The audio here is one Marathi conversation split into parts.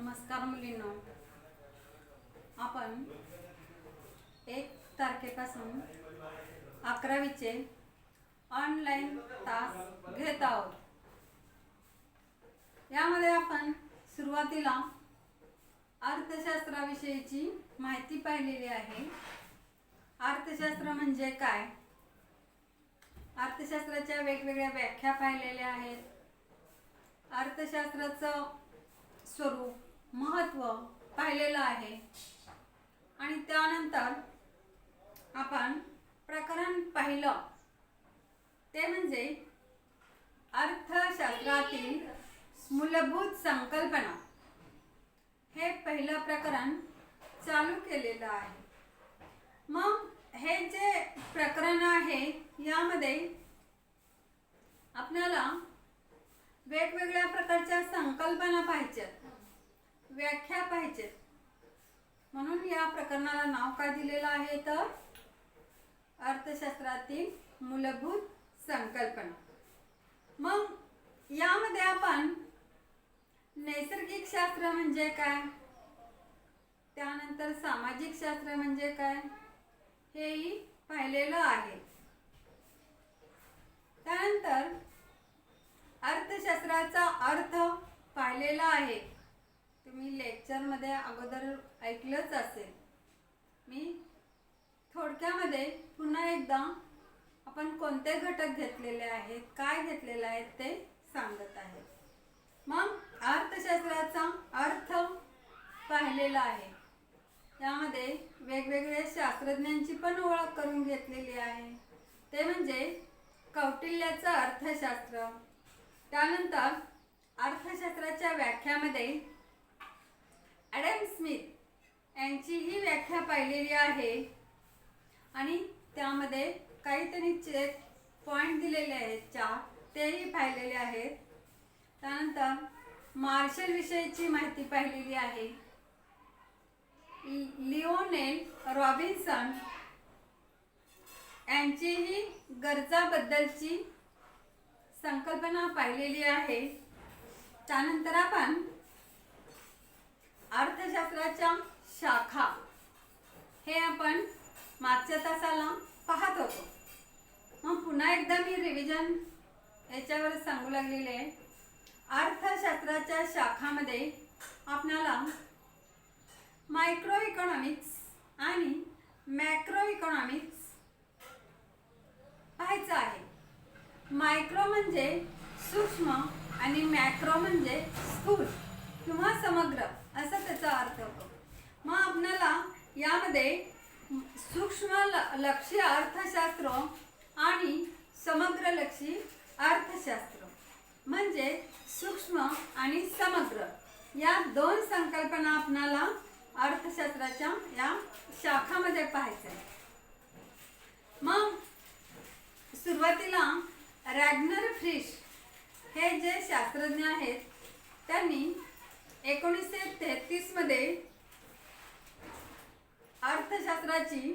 नमस्कार मुलींनो, आपण 1 तारखेपासून 11वीचे ऑनलाईन तास घेत आहोत। यामध्ये आपण सुरुवातीला अर्थशास्त्राविषयीची माहिती पाहिलेली आहे। अर्थशास्त्र म्हणजे काय, अर्थशास्त्राच्या वेगवेगळ्या व्याख्या पाहिलेल्या आहेत। अर्थशास्त्राचं स्वरूप, महत्त्व पाहिलेलं आहे आणि त्यानंतर आपण प्रकरण पाहिलं ते म्हणजे अर्थशास्त्रातील मूलभूत संकल्पना। हे पहिलं प्रकरण चालू केलेलं आहे। मग हे जे प्रकरण आहे यामध्ये आपल्याला वेगवेगळ्या प्रकारच्या संकल्पना पाहिजेत, व्याख्या पाहिजेत। म्हणून या प्रकरणाला नाव काय दिलेलं आहे तर अर्थशास्त्रातील मूलभूत संकल्पना। मग यामध्ये आपण नैसर्गिक शास्त्र म्हणजे काय, त्यानंतर सामाजिक शास्त्र म्हणजे काय हेही पाहिलेलं आहे। त्यानंतर अर्थशास्त्राचा अर्थ पाहिलेला आहे। तुम्ही लेक्चरमध्ये अगोदर ऐकलंच असेल। मी थोडक्यामध्ये पुन्हा एकदा आपण कोणते घटक घेतलेले आहेत, काय घेतलेले आहेत ते सांगत आहे। मग अर्थशास्त्राचा अर्थ पाहिलेला आहे। यामध्ये वेगवेगळे शास्त्रज्ञांची पण ओळख करून घेतलेली आहे। ते म्हणजे कौटिल्याचं अर्थशास्त्र। त्यानंतर अर्थशास्त्राच्या व्याख्यामध्ये ॲडम स्मिथ यांची ही व्याख्या पाहिलेली आहे आणि त्यामध्ये काहीतरी पॉइंट दिलेले आहेत, 4 तेही पाहिलेले आहेत। त्यानंतर मार्शल विषयीची माहिती पाहिलेली आहे। लिओनेल रॉबिन्सन यांचीही गरजाबद्दलची संकल्पना पाहिलेली आहे। त्यानंतर आपण अर्थशास्त्राच्या शाखा हे आपण मागच्या तासाला पाहत होतो। मग पुन्हा एकदा मी रिव्हिजन याच्यावर सांगू लागलेले आहे। अर्थशास्त्राच्या शाखामध्ये आपल्याला मायक्रो इकॉनॉमिक्स आणि मॅक्रो इकॉनॉमिक्स पाहायचं आहे। मायक्रो म्हणजे सूक्ष्म आणि मॅक्रो म्हणजे स्थूल किंवा समग्र असा त्याचा अर्थ होतो। मग आपल्याला यामध्ये सूक्ष्म लक्षी अर्थशास्त्र आणि समग्र लक्षी अर्थशास्त्र म्हणजे सूक्ष्म आणि समग्र या 2 संकल्पना आपल्याला अर्थशास्त्राच्या या शाखामध्ये पाहायचं आहे। मग सुरुवातीला रॅग्नर फ्रिश हे जे शास्त्रज्ञ आहेत त्यांनी 1933 मध्ये अर्थशास्त्राची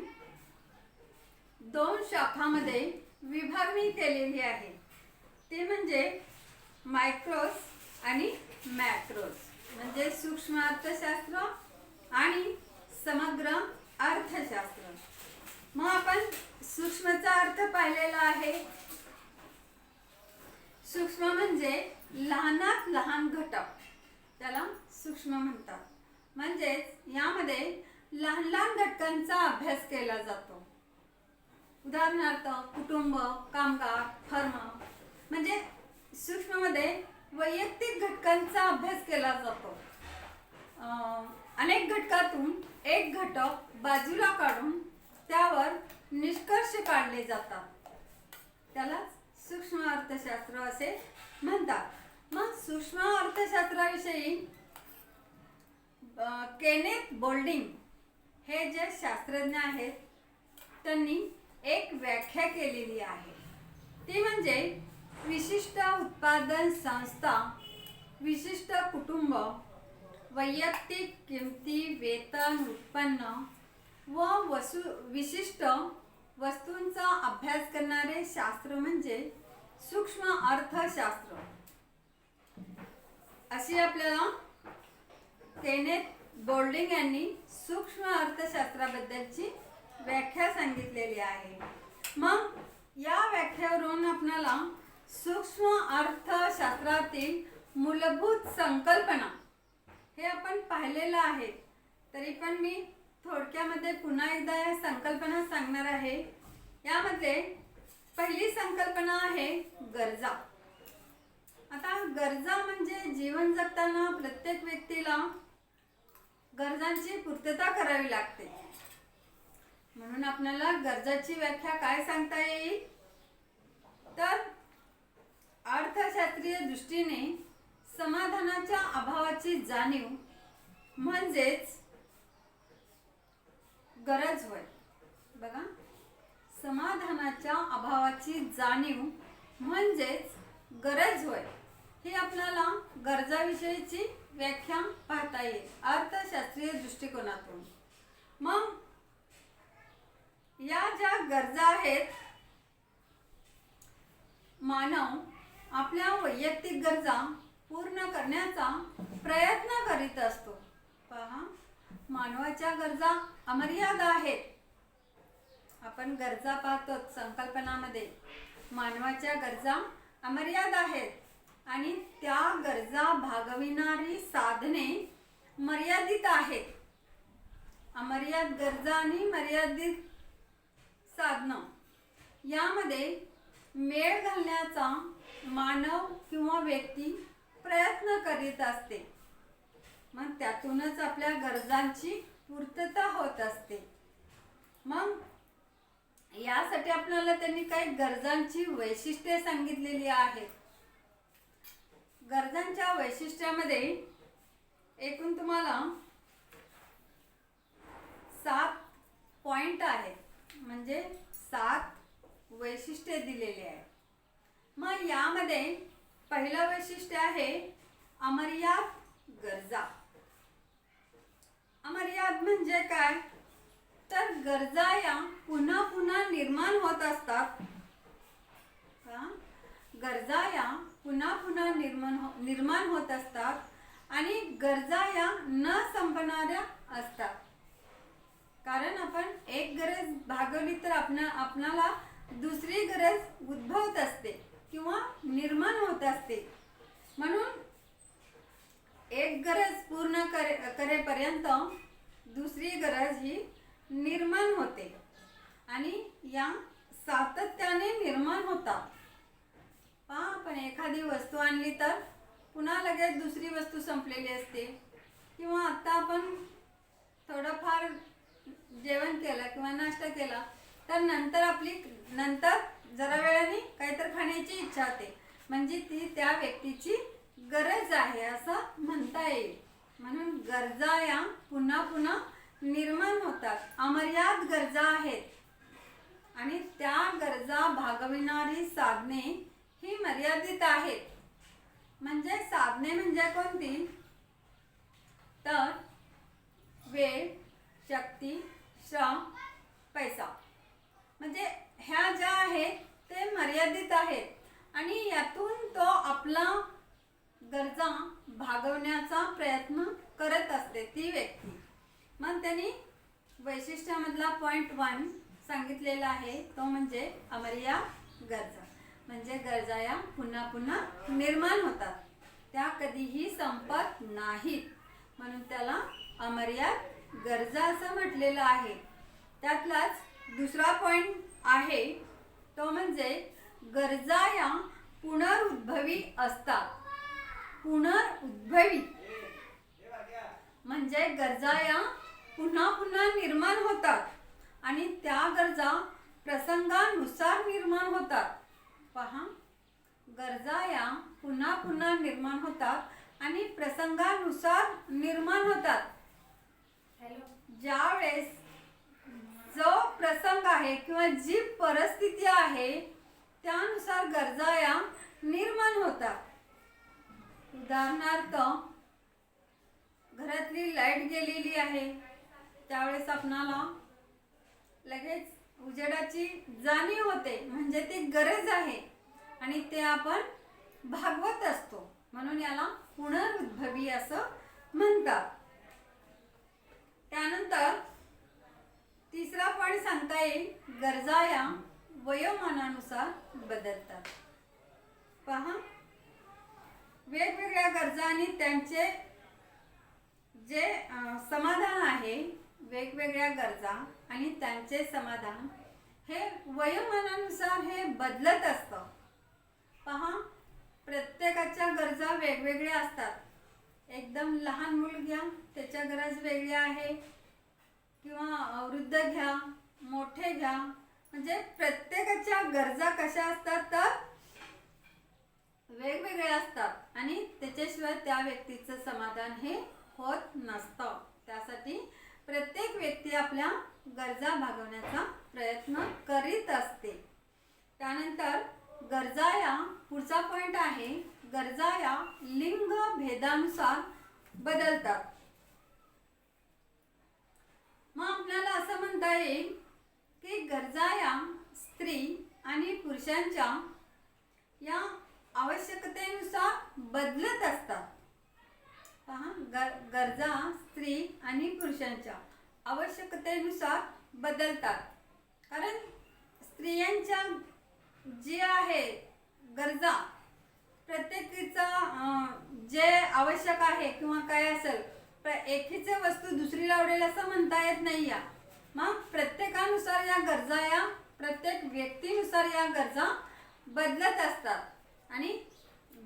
2 शाखांमध्ये विभागणी केलेली आहे। ते म्हणजे मायक्रोस आणि मॅक्रोस म्हणजे सूक्ष्म अर्थशास्त्र आणि समग्र अर्थशास्त्र। मग आपण सूक्ष्मचा अर्थ पाहिलेला आहे। सूक्ष्म म्हणजे लहानात लहान घटक, त्याला सूक्ष्म म्हणतात। म्हणजेच यामध्ये लहान लहान घटकांचा अभ्यास केला जातो। उदाहरणार्थ कुटुंब, कामगार, फर्म म्हणजे सूक्ष्ममध्ये वैयक्तिक घटकांचा अभ्यास केला जातो। अनेक घटकातून एक घटक बाजूला काढून त्यावर निष्कर्ष काढले जातात, त्याला सूक्ष्म अर्थशास्त्र असे म्हणतात। मग सूक्ष्म अर्थशास्त्राविषयी केनेथ बोल्डिंग हे जे शास्त्रज्ञ आहेत त्यांनी एक व्याख्या केलेली आहे। ती म्हणजे विशिष्ट उत्पादन संस्था, विशिष्ट कुटुंब, वैयक्तिक किमती, वेतन, उत्पन्न व विशिष्ट वस्तूंचा अभ्यास करणारे शास्त्र म्हणजे सूक्ष्म अर्थशास्त्र अशी आपल्याला केनेथ बोल्डिंग यांनी सूक्ष्म अर्थशास्त्राबद्दलची व्याख्या सांगितलेली आहे. मग या व्याख्येवरून आपल्याला सूक्ष्म अर्थशास्त्रातील मूलभूत संकल्पना हे आपण पाहिलेलं आहे. तरी पण मी थोडक्यामध्ये पुन्हा एकदा या संकल्पना सांगणार आहे. यामध्ये पहिली संकल्पना आहे गरजा. आता गरजा म्हणजे जीवन जगताना प्रत्येक व्यक्तीला गरजांची पूर्तता करावी लागते. म्हणून आपल्याला गरजाची व्याख्या काय सांगता येईल तर अर्थशास्त्रीय दृष्टीने समाधानाच्या अभावाची जाणीव म्हणजेच गरज होय. बघा, समाधानाच्या अभावाची जाणीव म्हणजेच गरज होय. ही आपल्याला गरजाविषयीची व्याख्या पाहता येईल अर्थशास्त्रीय दृष्टिकोनातून. मग या ज्या गरजा आहेत, मानव आपल्या वैयक्तिक गरजा पूर्ण करण्याचा प्रयत्न करीत असतो. पहा, मानवाच्या गरजा अमर्याद आहेत. आपण गरजा पाहतो संकल्पनामध्ये. मानवाच्या गरजा अमर्याद आहेत आणि त्या गरजा भागविणारी साधने मर्यादित आहेत. अमर्याद गरजा आणि मर्यादित साधनं यामध्ये मेळ घालण्याचा मानव किंवा व्यक्ती प्रयत्न करीत असते. मग त्यातूनच आपल्या गरजांची पूर्तता होत असते. मग यासाठी आपल्याला त्यांनी काही गरजांची वैशिष्ट्ये सांगितलेली आहेत. गरजांच्या वैशिष्ट्यामध्ये एकूण तुम्हाला 7 पॉइंट आहेत, म्हणजे 7 वैशिष्ट्ये दिलेली आहेत. मग यामध्ये पहिलं वैशिष्ट्य आहे अमर्याद गरजा. अमर्याद म्हणजे काय तर गरजा या पुन्हा पुन्हा निर्माण होत असतात. गरजा या पुन्हा पुन्हा निर्माण होत असतात आणि गरजा या न संपणाऱ्या असतात. कारण आपण एक गरज भागवली तर आपणाला दुसरी गरज उद्भवत असते किंवा निर्माण होत असते. म्हणून एक गरज पूर्ण करेपर्यंत दुसरी गरज ही निर्माण होते आणि या सातत्याने निर्माण होतात. पहा, आपण एखादी वस्तू आणली तर पुन्हा लगेच दुसरी वस्तू संपलेली असते. किंवा आता आपण थोडंफार जेवण केलं किंवा नाश्ता केला तर नंतर जरा वेळाने काहीतरी खाण्याची इच्छा होते, म्हणजे ती त्या व्यक्तीची गरज आहे असं म्हणता येईल. म्हणून गरजा या पुन्हा पुन्हा निर्माण होतात. अमर्याद गरजा आहेत आणि त्या गरजा भागविणारी साधने ही मर्यादित आहेत. म्हणजे साधने म्हणजे कोणती तर वेळ, शक्ती, श्रम, पैसा. म्हणजे ह्या ज्या आहेत ते मर्यादित आहेत आणि यातून तो आपला गरजा भागवण्याचा प्रयत्न करत असते ती व्यक्ती. मग त्यांनी वैशिष्ट्यामधला पॉइंट 1 सांगितलेला आहे, तो म्हणजे अमर्याद गरजा. म्हणजे गरजा या पुन्हा पुन्हा निर्माण होतात, त्या कधीही संपत नाहीत. म्हणून त्याला अमर्याद गरजा असं म्हटलेलं आहे. त्यातलाच दुसरा पॉइंट आहे तो म्हणजे गरजा या पुनरुद्भवी असतात. पुनरुद्भवी म्हणजे गरजा या पुन्हा पुन्हा निर्माण होतात आणि त्या गरजा प्रसंगानुसार निर्माण होतात. पहा, गरजा या पुन्हा पुन्हा निर्माण होतात आणि प्रसंगानुसार निर्माण होतात. ज्यावेळेस जो प्रसंग आहे किंवा जी परिस्थिती आहे त्यानुसार गरजा या निर्माण होतात. उदाहरणार्थ, घरातली लाईट गेलेली आहे त्यावेळेस आपणाला लगेच उजेडाची जाणीव होते, म्हणजे ती गरज आहे आणि ते आपण भागवत असतो. म्हणून याला पुनरुद्भवी असं म्हणतात. त्यानंतर तिसरा पॉईंट सांगता येईल, गरजा या वयोमानानुसार बदलतात. पहा, वेगवेगळ्या गरजा आणि त्यांचे जे समाधान आहे, वेगवेगळ्या गरजा आणि त्यांचे समाधान हे वयोमानानुसार हे बदलत असतं. पहा, प्रत्येकाच्या गरजा वेगवेगळ्या असतात. एकदम लहान मूल घ्या, त्याच्या गरज वेगळ्या आहे, किंवा वृद्ध घ्या, मोठे घ्या, म्हणजे प्रत्येकाच्या गरजा कशा असतात तर वेगवेगळ्या असतात आणि त्याच्याशिवाय त्या व्यक्तीचं समाधान हे होत नसतं. त्यासाठी प्रत्येक व्यक्ती आपल्या गरजा भागवण्याचा प्रयत्न करीत असते. त्यानंतर गरजा या पुढचा पॉईंट आहे, गरजा या लिंग भेदानुसार बदलतात. मग आपल्याला असं म्हणता येईल की गरजा या स्त्री आणि पुरुषांच्या या आवश्यकतेनुसार बदलत असतात. पहा, गरजा स्त्री आणि पुरुषांच्या आवश्यकतेनुसार बदलतात. कारण स्त्रियांच्या जे आहे गरजा, प्रत्येकीचा जे आवश्यक आहे किंवा काय असेल, एकीचे वस्तू दुसरीला आवडेल असं म्हणता येत नाही या. मग प्रत्येकानुसार या गरजा, या प्रत्येक व्यक्तीनुसार या गरजा बदलत असतात. आणि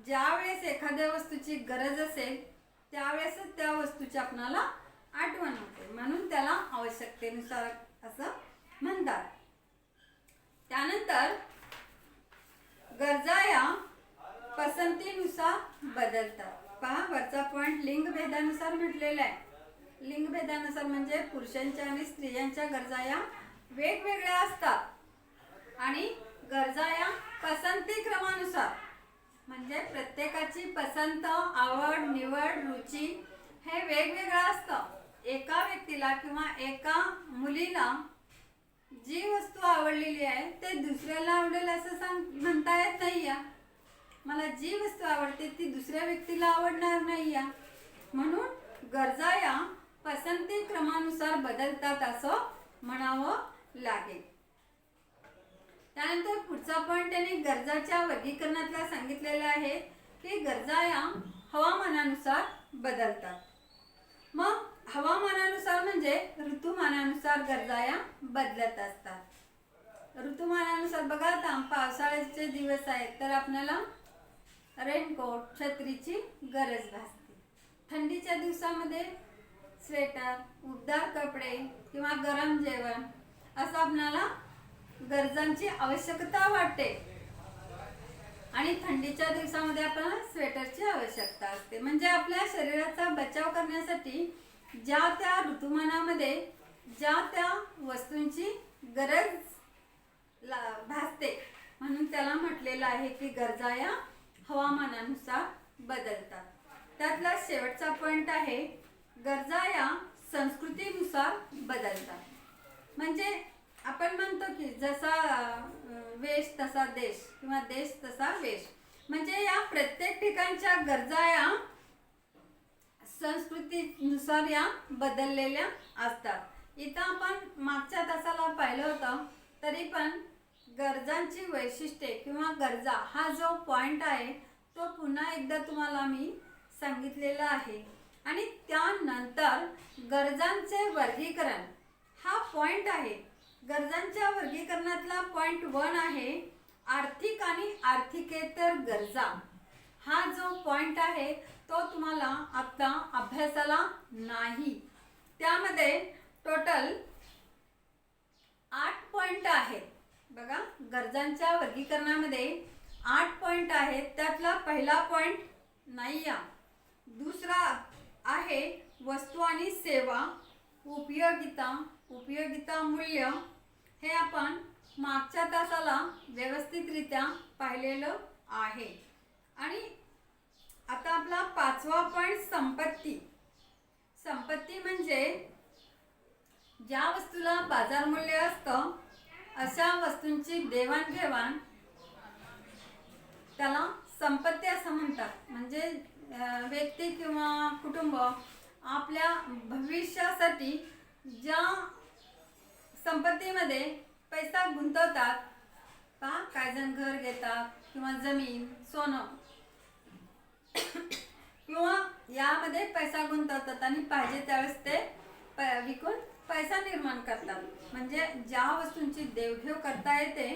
ज्यावेळेस एखाद्या वस्तूची गरज असेल त्यावेळेसच त्या वस्तूची आपणाला आठवण होते, म्हणून त्याला आवश्यकतेनुसार असं म्हणतात. त्यानंतर गरजा या पसंतीनुसार बदलतात. पहा, वरचा पॉईंट लिंगभेदानुसार म्हटलेला आहे. लिंगभेदानुसार म्हणजे पुरुषांच्या आणि स्त्रियांच्या गरजा या वेगवेगळ्या असतात आणि गरजा या पसंती क्रमानुसार, म्हणजे प्रत्येकाची पसंत, आवड, निवड, रुची हे वेगवेगळं असतं. एका व्यक्तीला किंवा एका मुलीला जी वस्तू आवडलेली आहे ते दुसऱ्याला आवडेल असं म्हणता येत नाही या. मला जी वस्तू आवडते ती दुसऱ्या व्यक्तीला आवडणार नाही या. म्हणून गरजा या पसंती क्रमानुसार बदलतात असं म्हणावं लागेल. त्यानंतर पुढचा पॉईंट त्यांनी गरजाच्या वर्गीकरणातला सांगितलेला आहे की गरजा या हवामानानुसार बदलतात. मग हवामानानुसार म्हणजे ऋतुमानानुसार गरजा या बदलत असतात. ऋतुमानानुसार बघा, आता पावसाळ्याचे दिवस आहेत तर आपल्याला रेनकोट, छत्रीची गरज भासते. थंडीच्या दिवसामध्ये स्वेटर, उबदार कपडे किंवा गरम जेवण असं आपल्याला गरजांची आवश्यकता वाटते. आणि थंडीच्या दिवसामध्ये आपल्याला स्वेटरची आवश्यकता असते. म्हणजे आपल्या शरीराचा बचाव करण्यासाठी ज्या त्या ऋतुमानामध्ये ज्या त्या वस्तूंची गरज भासते, म्हणून त्याला म्हटलेलं आहे की गरजा या हवामानानुसार बदलतात. त्यातला शेवटचा पॉईंट आहे, गरजा या संस्कृतीनुसार बदलतात. म्हणजे आपण म्हणतो की जसा वेश तसा देश किंवा देश तसा वेश, म्हणजे या प्रत्येक ठिकाणच्या गरजा या संस्कृतीनुसार या बदललेल्या असतात. इथं आपण मागच्या तासाला पाहिलं होतं, तरी पण गरजांची वैशिष्ट्ये किंवा गरजा हा जो पॉईंट आहे तो पुन्हा एकदा तुम्हाला मी सांगितलेला आहे. आणि त्यानंतर गरजांचे वर्गीकरण हा पॉईंट आहे. गरजांच्या वर्गीकरणातला पॉईंट 1 आहे आर्थिक आणि आर्थिकेतर गरजा. हा जो पॉईंट आहे तो तुम्हाला आता अभ्यासाला नाही. त्यामध्ये टोटल 8 पॉईंट आहेत. बघा, गरजांच्या वर्गीकरणामध्ये 8 पॉईंट आहेत. त्यातला पहिला पॉईंट नाही या. दुसरा आहे वस्तू आणि सेवा, उपयोगिता, उपयोगिता मूल्य. हे आपण मागच्या तासाला व्यवस्थितरित्या पाहिलेलं आहे. आणि आता आपला 5वा पॉईंट संपत्ती. संपत्ती म्हणजे ज्या वस्तूला बाजार मूल्य असतं अशा वस्तूंची देवाणघेवाण त्याला संपत्ती असं म्हणतात. म्हणजे व्यक्ती किंवा कुटुंब आपल्या भविष्यासाठी ज्या संपत्तीमध्ये पैसा गुंतवतात, पहा काही जण घर घेतात किंवा जमीन, सोनं किंवा यामध्ये पैसा गुंतवतात आणि पाहिजे त्यावेळेस ते विकून पैसा निर्माण करतात. म्हणजे ज्या वस्तूंची देवघेव करता येते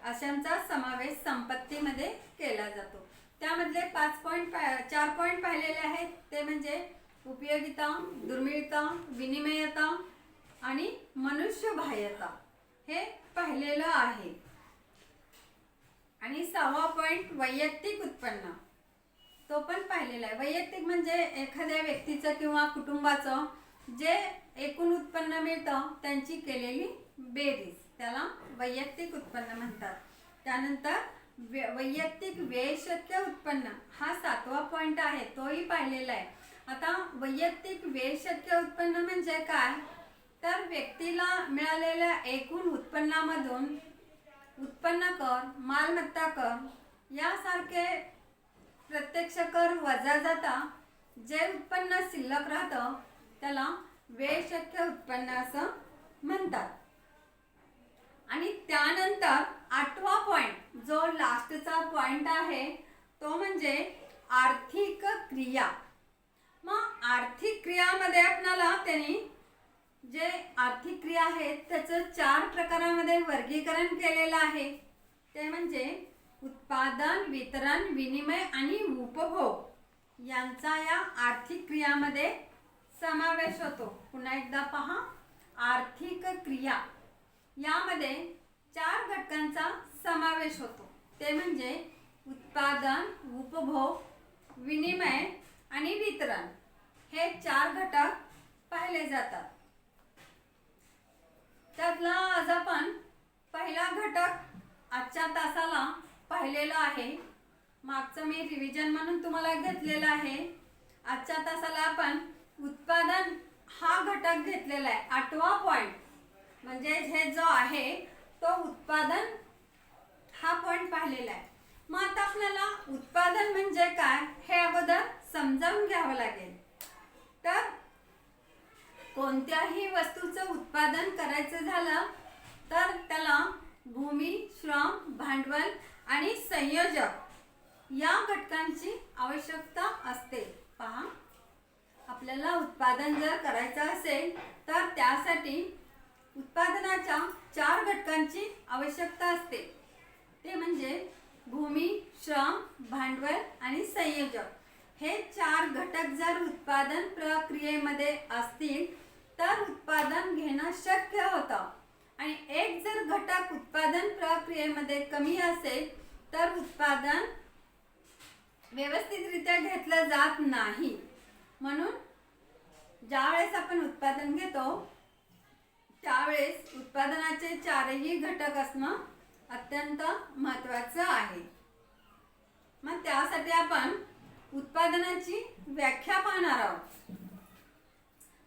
अशांचा समावेश संपत्तीमध्ये केला जातो. त्यामधले 4 पॉईंट पाहिलेले आहेत. ते म्हणजे उपयोगिता, दुर्मिळता, विनिमयता आणि मनुष्यबाह्यता हे पाहिलेलं आहे. आणि 6वा पॉईंट वैयक्तिक उत्पन्न, तो पण पाहिलेला आहे. वैयक्तिक म्हणजे एखाद्या व्यक्तीचं किंवा कुटुंबाचं जे एकूण उत्पन्न मिळतं त्यांची केलेली बेरीज, त्याला वैयक्तिक उत्पन्न म्हणतात. त्यानंतर वैयक्तिक व्ययशक्य उत्पन्न हा 7वा पॉईंट आहे, तोही पाहिलेला आहे. आता वैयक्तिक व्ययशक्य उत्पन्न म्हणजे काय, तर व्यक्तीला मिळालेल्या एकूण उत्पन्नामधून उत्पन्न कर, मालमत्ता कर यासारखे प्रत्यक्ष कर वजा जाता जे उत्पन्न शिल्लक राहतं त्याला व्ययशक्य उत्पन्न असं म्हणतात. आणि त्यानंतर 8वा पॉईंट जो लास्टचा पॉईंट आहे तो म्हणजे आर्थिक क्रिया. मग आर्थिक क्रियामध्ये आपल्याला त्यांनी जे आर्थिक क्रिया आहेत त्याचं 4 प्रकारामध्ये वर्गीकरण केलेलं आहे. ते म्हणजे उत्पादन, वितरण, विनिमय आणि उपभोग यांचा या आर्थिक क्रियामध्ये समावेश होतो. पुन्हा एकदा पहा, आर्थिक क्रिया यामध्ये 4 घटकांचा समावेश होतो. ते म्हणजे उत्पादन, उपभोग, विनिमय आणि वितरण हे 4 घटक पाहिले जातात. त्यातला आज आपण पहिला घटक आजच्या तासाला पाहिलेला आहे. मागचं मी रिव्हिजन म्हणून तुम्हाला घेतलेलं आहे. आजच्या तासाला आपण उत्पादन हा घटक घेतलेला आहे. 8वा पॉईंट म्हणजे हे जो आहे तो उत्पादन हा पॉईंट पाहिलेला आहे. मग आता आपल्याला उत्पादन म्हणजे काय हे अगोदर समजावून घ्यावं लागेल. तर कोणत्याही वस्तूचं उत्पादन करायचं झालं तर त्याला भूमी, श्रम, भांडवल आणि संयोजक या घटकांची आवश्यकता असते. पहा, आपल्याला उत्पादन जर करायचं असेल तर त्यासाठी उत्पादनाच्या 4 घटकांची आवश्यकता असते. ते म्हणजे भूमी, श्रम, भांडवल आणि संयोजक. हे 4 घटक जर उत्पादन प्रक्रियेमध्ये असतील तर उत्पादन घेणं शक्य होतं. आणि एक जर घटक उत्पादन प्रक्रियेमध्ये कमी असेल तर उत्पादन व्यवस्थितरित्या घेतलं जात नाही. म्हणून ज्यावेळेस आपण उत्पादन घेतो त्यावेळेस उत्पादनाचे 4ही घटक असणं अत्यंत महत्त्वाचं आहे. मग त्यासाठी आपण उत्पादनाची व्याख्या पाहणार आहोत.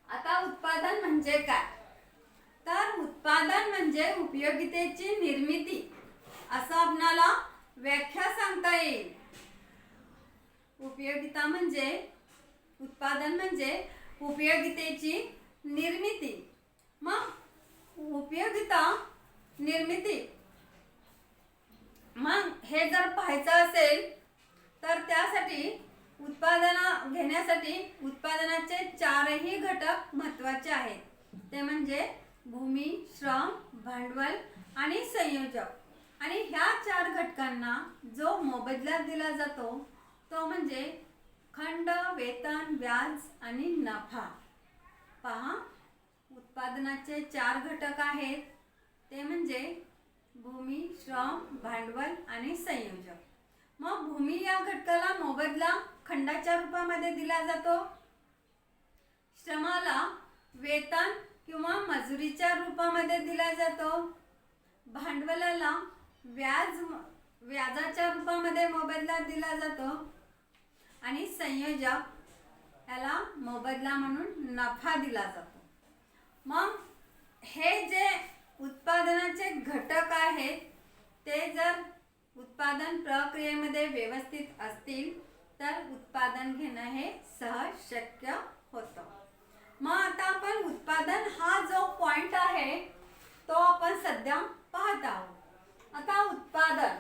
आता उत्पादन म्हणजे काय, तर उत्पादन म्हणजे उपयोगितेची निर्मिती असं आपणाला व्याख्या सांगता येईल. उपयोगिता म्हणजे उत्पादन म्हणजे उपयोगितेची निर्मिती. मग उपयोगिता निर्मिती मग हे जर पाहायचं असेल तर त्यासाठी उत्पादन घेण्यासाठी उत्पादनाचे 4ही घटक महत्त्वाचे आहेत. ते म्हणजे भूमी, श्रम, भांडवल आणि संयोजक. आणि ह्या 4 घटकांना जो मोबदला दिला जातो तो म्हणजे खंड, वेतन, व्याज आणि नफा. पहा, उत्पादनाचे 4 घटक आहेत. ते म्हणजे भूमी, श्रम, भांडवल आणि संयोजक. मग भूमी या घटकाला मोबदला खंडाच्या रूपामध्ये दिला जातो. श्रमाला वेतन किंवा मजुरीच्या रूपामध्ये दिला जातो. भांडवलाला व्याजाच्या रूपामध्ये मोबदला दिला जातो. आणि संयोजक याला मोबदला म्हणून नफा दिला जातो. मग हे जे उत्पादनाचे घटक आहेत ते जर उत्पादन प्रक्रियेमध्ये व्यवस्थित असतील तर उत्पादन घेणं हे सहज शक्य होतं. मग आता आपण उत्पादन हा जो पॉइंट आहे तो आपण सध्या पाहत आहोत. आता उत्पादन,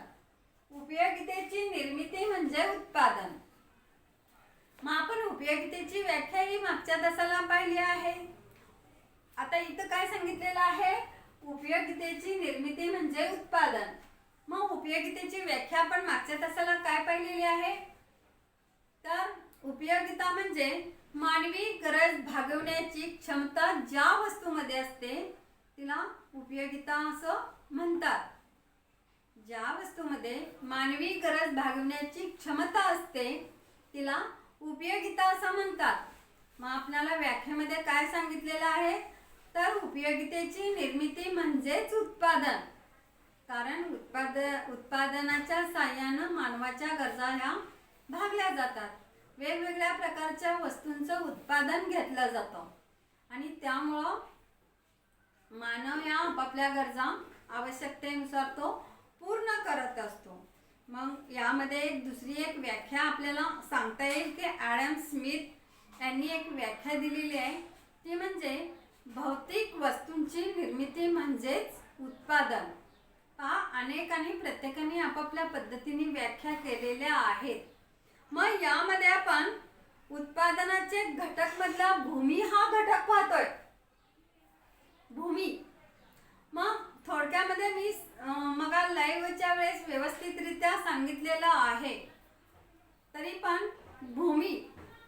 उपयोगितेची निर्मिती म्हणजे उत्पादन. मग आपण उपयोगितेची व्याख्या ही मागच्या तासाला पाहिली आहे. आता इथं काय सांगितलेलं आहे, उपयोगितेची निर्मिती म्हणजे उत्पादन. मग उपयोगितेची व्याख्या आपण मागच्या तासाला काय पाहिलेली आहे, तर उपयोगिता म्हणजे मानवी गरज भागवण्याची क्षमता ज्या वस्तूमध्ये असते तिला उपयोगिता असं म्हणतात. ज्या वस्तूमध्ये मानवी गरज भागवण्याची क्षमता असते तिला उपयोगिता असं म्हणतात. मग आपल्याला व्याख्येमध्ये काय सांगितलेलं आहे, तर उपयोगितेची निर्मिती म्हणजेच उत्पादन. कारण उत्पादनाच्या साहाय्यानं मानवाच्या गरजा ह्या भागल्या जातात. वेगवेगळ्या प्रकारच्या वस्तूंचं उत्पादन घेतलं जातं आणि त्यामुळं मानव या आपापल्या गरजा आवश्यकतेनुसार तो पूर्ण करत असतो. मग यामध्ये दुसरी एक व्याख्या आपल्याला सांगता येईल की ॲडम स्मिथ यांनी एक व्याख्या दिलेली आहे, ती म्हणजे भौतिक वस्तूंची निर्मिती म्हणजेच उत्पादन. अनेकांनी प्रत्येकाने आपापल्या पद्धतीने व्याख्या केलेल्या आहेत. मग यामध्ये आपण उत्पादनाचे घटक मधला भूमी हा घटक पाहतोय. भूमी, मग थोडक्यामध्ये मी मग लाईव्हच्या वेळेस व्यवस्थितरित्या सांगितलेलं आहे, तरी पण भूमी,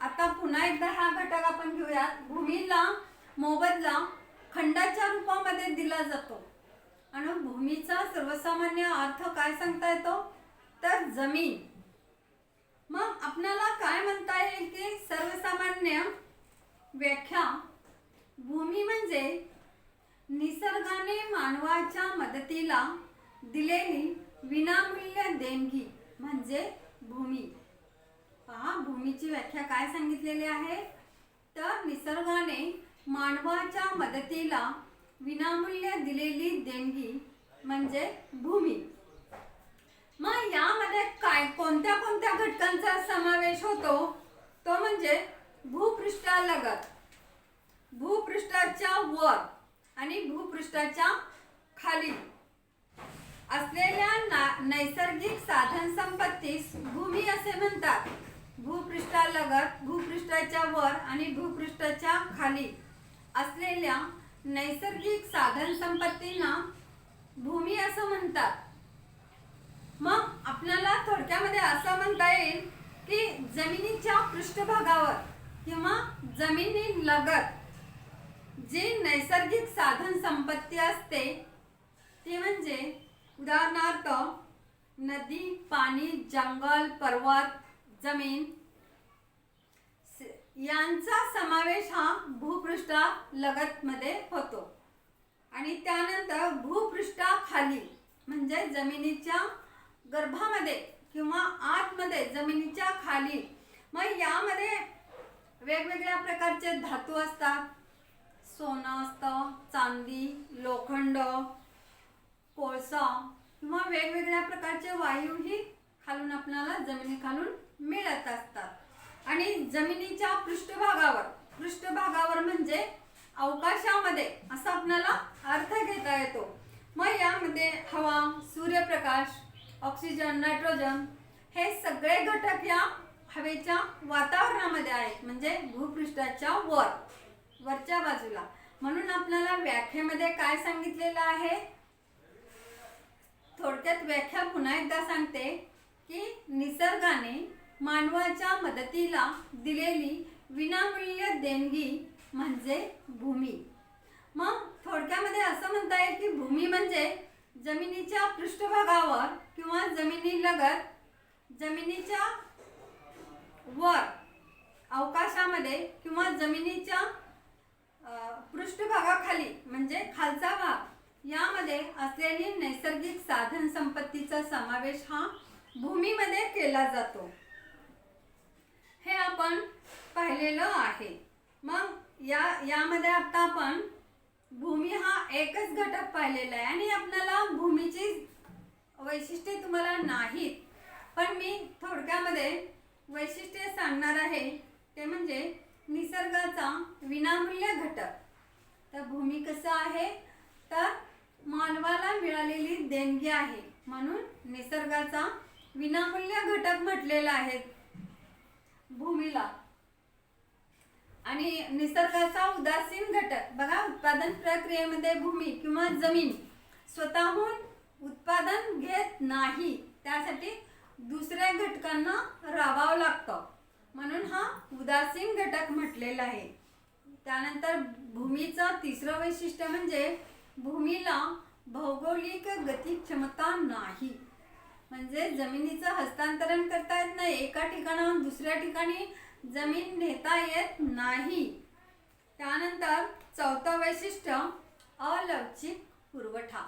आता पुन्हा एकदा हा घटक आपण घेऊयात. भूमीला मोबदला खंडाच्या रूपामध्ये दिला जातो आणि भूमीचा सर्वसामान्य अर्थ काय सांगता येतो, तर जमीन. मग आपल्याला काय म्हणता येईल की सर्वसामान्य व्याख्या, भूमी म्हणजे निसर्गाने मानवाच्या मदतीला दिलेली विनामूल्य देणगी म्हणजे भूमी. पहा, भूमीची व्याख्या काय सांगितलेली आहे, तर निसर्गाने मानवाच्या मदतीला विनामूल्य दिलेली देणगी म्हणजे भूमी. मग यामध्ये काय कोणत्या कोणत्या घटकांचा समावेश होतो, तो म्हणजे भूपृष्ठालगत, भूपृष्ठाच्या वर आणि भूपृष्ठाच्या खाली असलेल्या नैसर्गिक साधन संपत्तीस भूमी असे म्हणतात. भूपृष्ठालगत, भूपृष्ठाच्या वर आणि भूपृष्ठाच्या खाली असलेल्या नैसर्गिक साधन संपत्तींना भूमी असं म्हणतात. मग आपल्याला थोडक्यामध्ये असं म्हणता येईल की जमिनीच्या पृष्ठभागावर किंवा जमिनीलगत जी नैसर्गिक साधन संपत्ती असते ती म्हणजे उदाहरणार्थ नदी, पाणी, जंगल, पर्वत, जमीन यांचा समावेश हा भूपृष्ठालगत मध्ये होतो. आणि त्यानंतर भूपृष्ठाखाली म्हणजे जमिनीच्या गर्भामध्ये किंवा आतमध्ये जमिनीच्या खाली, मग यामध्ये वेगवेगळ्या प्रकारचे धातू असतात. सोनं असतं, चांदी, लोखंड, कोळसा किंवा वेगवेगळ्या प्रकारचे वायूही खालून आपल्याला जमिनीखालून मिळत असतात. आणि जमिनीच्या पृष्ठभागावर म्हणजे अवकाशामध्ये असा आपल्याला अर्थ घेता येतो. मग यामध्ये हवा, सूर्यप्रकाश, ऑक्सिजन, नायट्रोजन हे सगळे घटक या हवेच्या वातावरणामध्ये आहेत, म्हणजे भूपृष्ठाच्या वरच्या बाजूला. म्हणून आपल्याला व्याख्येमध्ये काय सांगितलेलं आहे, थोडक्यात व्याख्या पुन्हा एकदा सांगते की निसर्गाने मानवाच्या मदतीला दिलेली विनामूल्य देणगी म्हणजे भूमी. मग थोडक्यामध्ये असं म्हणता येईल की भूमी म्हणजे जमिनीच्या पृष्ठभागावर किंवा जमिनीलगत, जमिनीच्या वर अवकाशामध्ये किंवा जमिनीच्या पृष्ठभागाखाली म्हणजे खालचा भाग यामध्ये असलेली नैसर्गिक साधन संपत्तीचा समावेश हा भूमीमध्ये केला जातो, हे आपण पाहिलेलं आहे. मग यामध्ये आता आपण भूमी हा एकच घटक पाहिलेला आहे आणि आपल्याला भूमीची वैशिष्ट्ये तुम्हाला नाहीत, पण मी थोडक्यामध्ये वैशिष्ट्ये सांगणार आहे. ते म्हणजे निसर्गाचा विनामूल्य घटक. तर भूमी कसं आहे, तर मानवाला मिळालेली देणगी आहे, म्हणून निसर्गाचा विनामूल्य घटक म्हटलेला आहे भूमीला. आणि निसर्गाचा उदासीन घटक बघा, उत्पादन प्रक्रियेमध्ये भूमी किंवा जमीन स्वतःहून उत्पादन घेत नाही, त्यासाठी दुसऱ्या घटकांना राबावं लागतं, म्हणून हा उदासीन घटक म्हटलेला आहे. त्यानंतर भूमीचं तिसरं वैशिष्ट्य म्हणजे भूमीला भौगोलिक गती क्षमता नाही, म्हणजे जमिनीचं हस्तांतरण करता येत नाही, एका ठिकाणाहून दुसऱ्या ठिकाणी जमीन नेता येत नाही. त्यानंतर चौथं वैशिष्ट्य अलवचिक पुरवठा.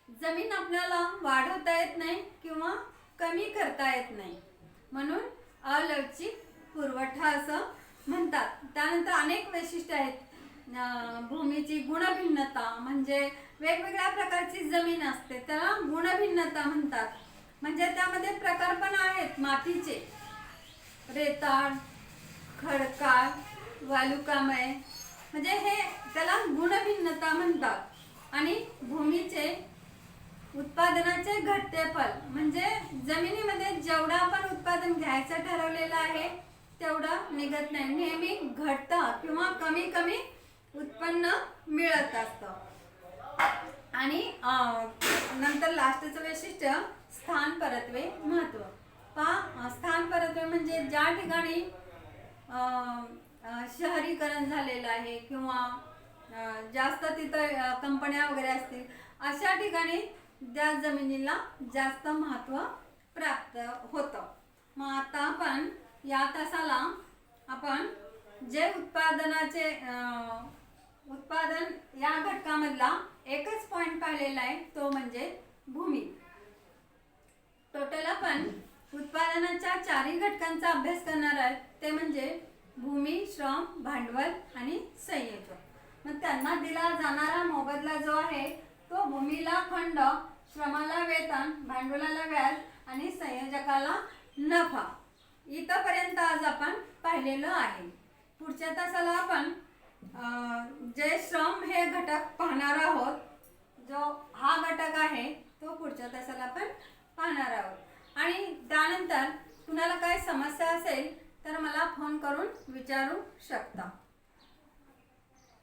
जमीन आपल्याला वाढवता येत नाही किंवा कमी करता येत नाही, म्हणून अलवचिक पुरवठा असं म्हणतात. त्यानंतर अनेक वैशिष्ट्य आहेत. भूमीची गुणभिन्नता, म्हणजे वेगवेगळ्या प्रकारची जमीन असते त्याला गुणभिन्नता म्हणतात. म्हणजे त्यामध्ये प्रकार पण आहेत मातीचे, रेताळ, खडकाळ, वालुकामय, म्हणजे हे त्याला गुणभिन्नता म्हणतात. आणि भूमीचे उत्पादनाचे घटते फल, म्हणजे जमिनीमध्ये जेवढं आपण उत्पादन घ्यायचं ठरवलेलं आहे तेवढं निघत नाही, नेहमी घटतं किंवा कमी कमी उत्पन्न मिळत असतं. आणि नंतर लास्टचं वैशिष्ट्य स्थान परत्वे महत्त्व. स्थान परत्वे म्हणजे ज्या ठिकाणी शहरीकरण झालेलं आहे किंवा जास्त तिथं कंपन्या वगैरे असतील, अशा ठिकाणी त्या जमिनीला जास्त महत्त्व प्राप्त होतं. मग आता आपण या तासाला आपण जे उत्पादन या घटकामधला एकच पॉइंट पाहिलेला आहे, तो म्हणजे भूमी. टोटल आपण उत्पादनाच्या चारही घटकांचा अभ्यास करणार आहे, ते म्हणजे भूमी, श्रम, भांडवल आणि संयोजन. मग त्यांना दिला जाणारा मोबदला जो आहे तो भूमीला खंड, श्रमाला वेतन, भांडवलाला व्याज आणि संयोजकाला नफा. इथपर्यंत आज आपण पाहिलेलं आहे. पुढच्या तासाला आपण जे श्रम हे घटक पाहणार आहोत, जो हा घटक आहे तो पुढच्या तासाला आपण पाहणार आहोत. आणि त्यानंतर कुणाला काही समस्या असेल तर मला फोन करून विचारू शकता.